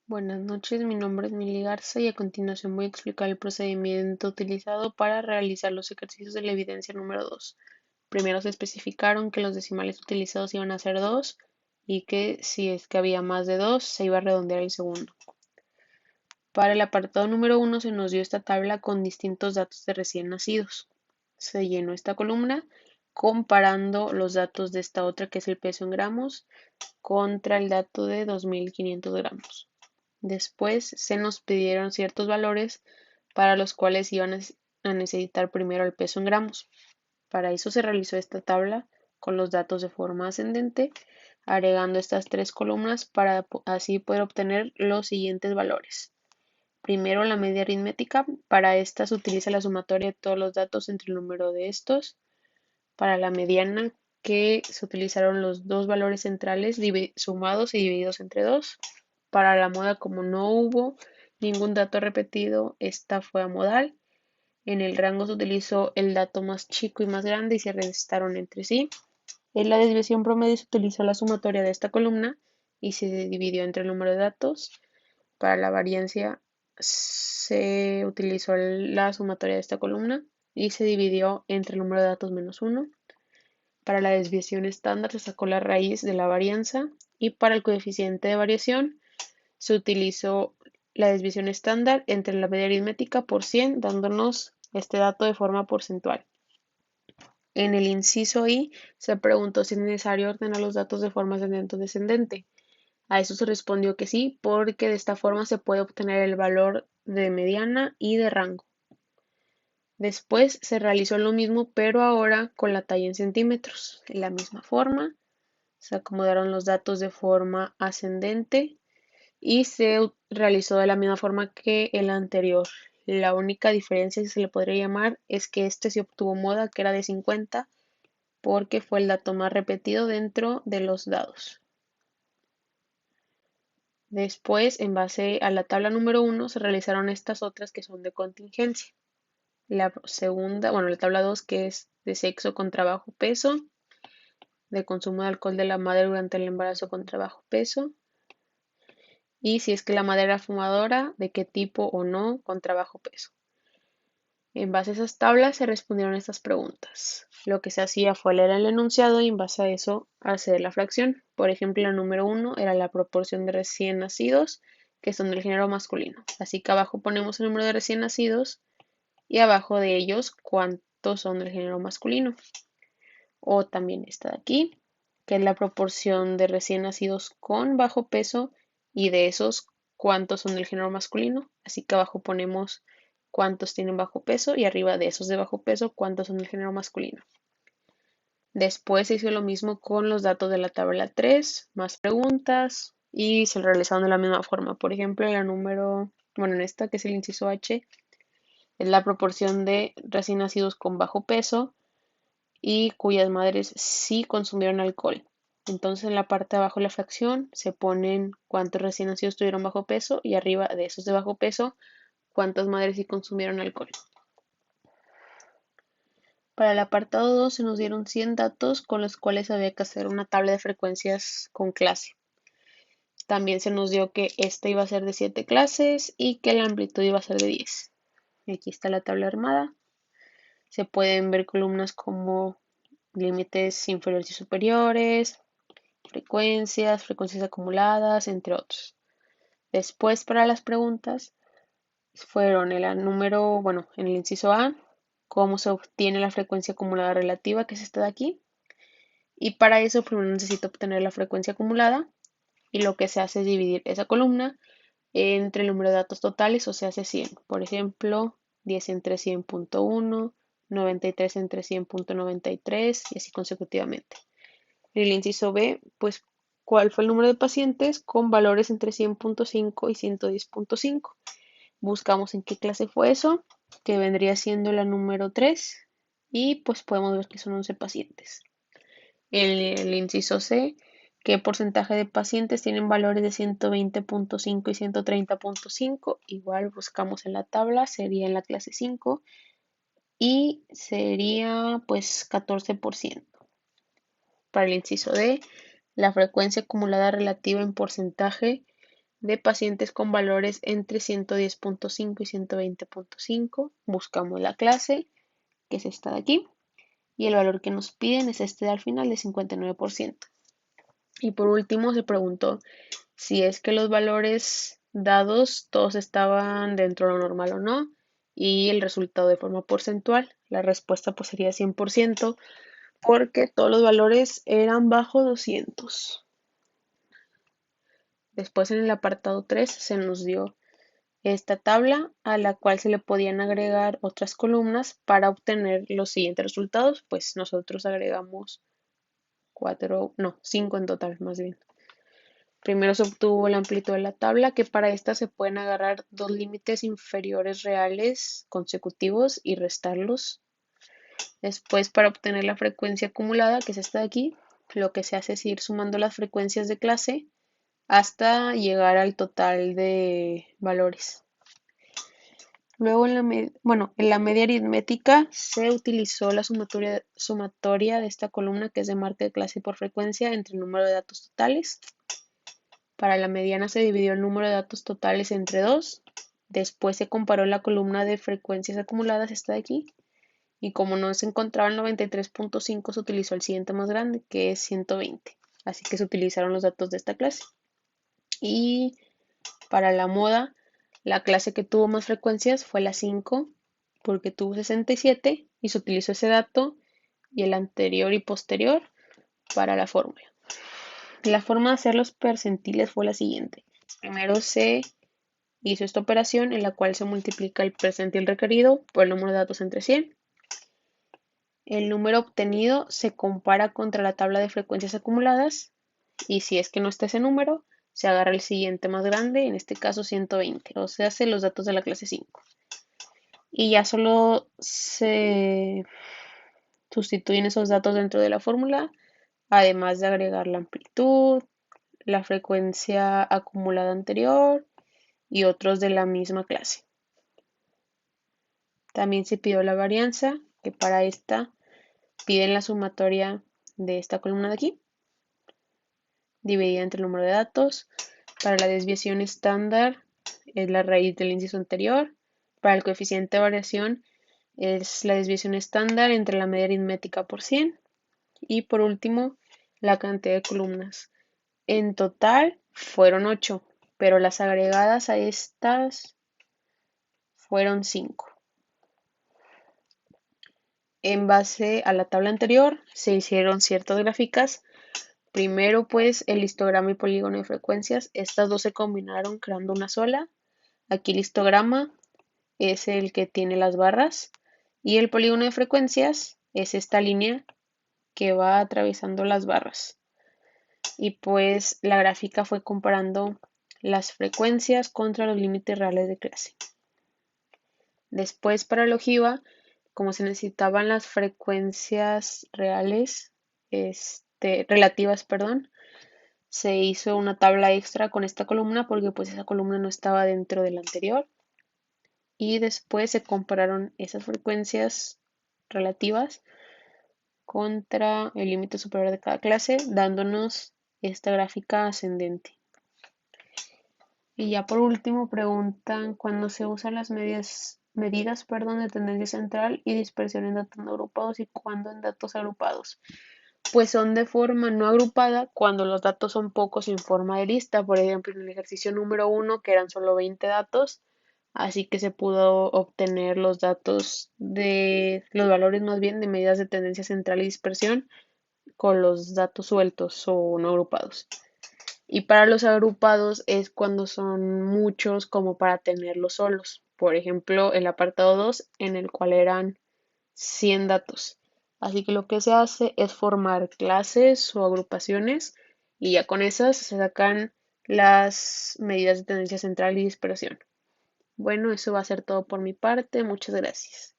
Buenas noches, mi nombre es Mili Garza y a continuación voy a explicar el procedimiento utilizado para realizar los ejercicios de la evidencia número 2. Primero se especificaron que los decimales utilizados iban a ser 2 y que si es que había más de 2 se iba a redondear el segundo. Para el apartado número 1 se nos dio esta tabla con distintos datos de recién nacidos. Se llenó esta columna comparando los datos de esta otra que es el peso en gramos contra el dato de 2.500 gramos. Después se nos pidieron ciertos valores para los cuales iban a necesitar primero el peso en gramos. Para eso se realizó esta tabla con los datos de forma ascendente, agregando estas tres columnas para así poder obtener los siguientes valores. Primero la media aritmética, para esta se utiliza la sumatoria de todos los datos entre el número de estos. Para la mediana, que se utilizaron los dos valores centrales sumados y divididos entre 2. Para la moda, como no hubo ningún dato repetido, esta fue a modal. En el rango se utilizó el dato más chico y más grande y se restaron entre sí. En la desviación promedio se utilizó la sumatoria de esta columna y se dividió entre el número de datos. Para la variancia se utilizó la sumatoria de esta columna y se dividió entre el número de datos menos 1. Para la desviación estándar se sacó la raíz de la varianza y para el coeficiente de variación se utilizó la desviación estándar entre la media aritmética por 100, dándonos este dato de forma porcentual. En el inciso I se preguntó si es necesario ordenar los datos de forma ascendente o descendente. A eso se respondió que sí, porque de esta forma se puede obtener el valor de mediana y de rango. Después se realizó lo mismo, pero ahora con la talla en centímetros. En la misma forma, se acomodaron los datos de forma ascendente y se realizó de la misma forma que el anterior. La única diferencia, si se le podría llamar, es que este se obtuvo moda, que era de 50, porque fue el dato más repetido dentro de los dados. Después, en base a la tabla número 1, se realizaron estas otras que son de contingencia. La segunda, bueno, la tabla 2 que es de sexo contra bajo peso, de consumo de alcohol de la madre durante el embarazo contra bajo peso, y si es que la madre era fumadora, de qué tipo o no, contra bajo peso. En base a esas tablas se respondieron estas preguntas. Lo que se hacía fue leer el enunciado y en base a eso hacer la fracción. Por ejemplo, la número 1 era la proporción de recién nacidos que son del género masculino. Así que abajo ponemos el número de recién nacidos y abajo de ellos cuántos son del género masculino. O también esta de aquí, que es la proporción de recién nacidos con bajo peso y de esos cuántos son del género masculino. Así que abajo ponemos cuántos tienen bajo peso y arriba de esos de bajo peso cuántos son del género masculino. Después se hizo lo mismo con los datos de la tabla 3, más preguntas y se realizaron de la misma forma. Por ejemplo, en esta que es el inciso H, es la proporción de recién nacidos con bajo peso y cuyas madres sí consumieron alcohol. Entonces en la parte de abajo de la fracción se ponen cuántos recién nacidos tuvieron bajo peso y arriba de esos de bajo peso cuántas madres sí consumieron alcohol. Para el apartado 2 se nos dieron 100 datos con los cuales había que hacer una tabla de frecuencias con clase. También se nos dio que esta iba a ser de 7 clases y que la amplitud iba a ser de 10. Aquí está la tabla armada. Se pueden ver columnas como límites inferiores y superiores, frecuencias acumuladas, entre otros. Después, para las preguntas, fueron en el inciso A, cómo se obtiene la frecuencia acumulada relativa, que es esta de aquí. Y para eso primero necesito obtener la frecuencia acumulada y lo que se hace es dividir esa columna entre el número de datos totales, o sea, hace 100. Por ejemplo, 10 entre 100.1, 93 entre 100.93 y así consecutivamente. En el inciso B, pues, ¿cuál fue el número de pacientes con valores entre 100.5 y 110.5? Buscamos en qué clase fue eso, que vendría siendo la número 3, y pues podemos ver que son 11 pacientes. En el inciso C, ¿qué porcentaje de pacientes tienen valores de 120.5 y 130.5? Igual buscamos en la tabla, sería en la clase 5 y sería pues 14%. Para el inciso D, la frecuencia acumulada relativa en porcentaje de pacientes con valores entre 110.5 y 120.5. Buscamos la clase, que es esta de aquí, y el valor que nos piden es este de al final de 59%. Y por último se preguntó si es que los valores dados todos estaban dentro de lo normal o no, y el resultado de forma porcentual. La respuesta pues sería 100% porque todos los valores eran bajo 200. Después en el apartado 3 se nos dio esta tabla a la cual se le podían agregar otras columnas para obtener los siguientes resultados. Pues nosotros agregamos 5 en total más bien. Primero se obtuvo la amplitud de la tabla, que para esta se pueden agarrar dos límites inferiores reales consecutivos y restarlos. Después, para obtener la frecuencia acumulada, que es esta de aquí, lo que se hace es ir sumando las frecuencias de clase hasta llegar al total de valores. Luego, en la media aritmética se utilizó la sumatoria de esta columna, que es de marca de clase por frecuencia, entre el número de datos totales. Para la mediana se dividió el número de datos totales entre 2. Después se comparó la columna de frecuencias acumuladas, esta de aquí. Y como no se encontraba el 93.5, se utilizó el siguiente más grande, que es 120. Así que se utilizaron los datos de esta clase. Y para la moda, la clase que tuvo más frecuencias fue la 5, porque tuvo 67 y se utilizó ese dato y el anterior y posterior para la fórmula. La forma de hacer los percentiles fue la siguiente. Primero se hizo esta operación en la cual se multiplica el percentil requerido por el número de datos entre 100. El número obtenido se compara contra la tabla de frecuencias acumuladas y si es que no está ese número, se agarra el siguiente más grande, en este caso 120, o se hace los datos de la clase 5. Y ya solo se sustituyen esos datos dentro de la fórmula, además de agregar la amplitud, la frecuencia acumulada anterior y otros de la misma clase. También se pidió la varianza, que para esta piden la sumatoria de esta columna de aquí, dividida entre el número de datos. Para la desviación estándar es la raíz del inciso anterior. Para el coeficiente de variación es la desviación estándar entre la media aritmética por 100. Y por último, la cantidad de columnas. En total fueron 8, pero las agregadas a estas fueron 5. En base a la tabla anterior se hicieron ciertas gráficas. Primero pues el histograma y polígono de frecuencias. Estas dos se combinaron creando una sola. Aquí el histograma es el que tiene las barras y el polígono de frecuencias es esta línea que va atravesando las barras. Y pues la gráfica fue comparando las frecuencias contra los límites reales de clase. Después para la ojiva, como se necesitaban las frecuencias reales, relativas, perdón, se hizo una tabla extra con esta columna porque pues esa columna no estaba dentro de la anterior. Y después se compararon esas frecuencias relativas contra el límite superior de cada clase, dándonos esta gráfica ascendente. Y ya por último preguntan cuándo se usan las medidas de tendencia central y dispersión en datos no agrupados y cuándo en datos agrupados. Pues son de forma no agrupada cuando los datos son pocos en forma de lista. Por ejemplo, en el ejercicio número 1, que eran solo 20 datos, así que se pudo obtener los datos de los valores más bien de medidas de tendencia central y dispersión con los datos sueltos o no agrupados. Y para los agrupados es cuando son muchos como para tenerlos solos. Por ejemplo, el apartado 2 en el cual eran 100 datos. Así que lo que se hace es formar clases o agrupaciones y ya con esas se sacan las medidas de tendencia central y dispersión. Bueno, eso va a ser todo por mi parte. Muchas gracias.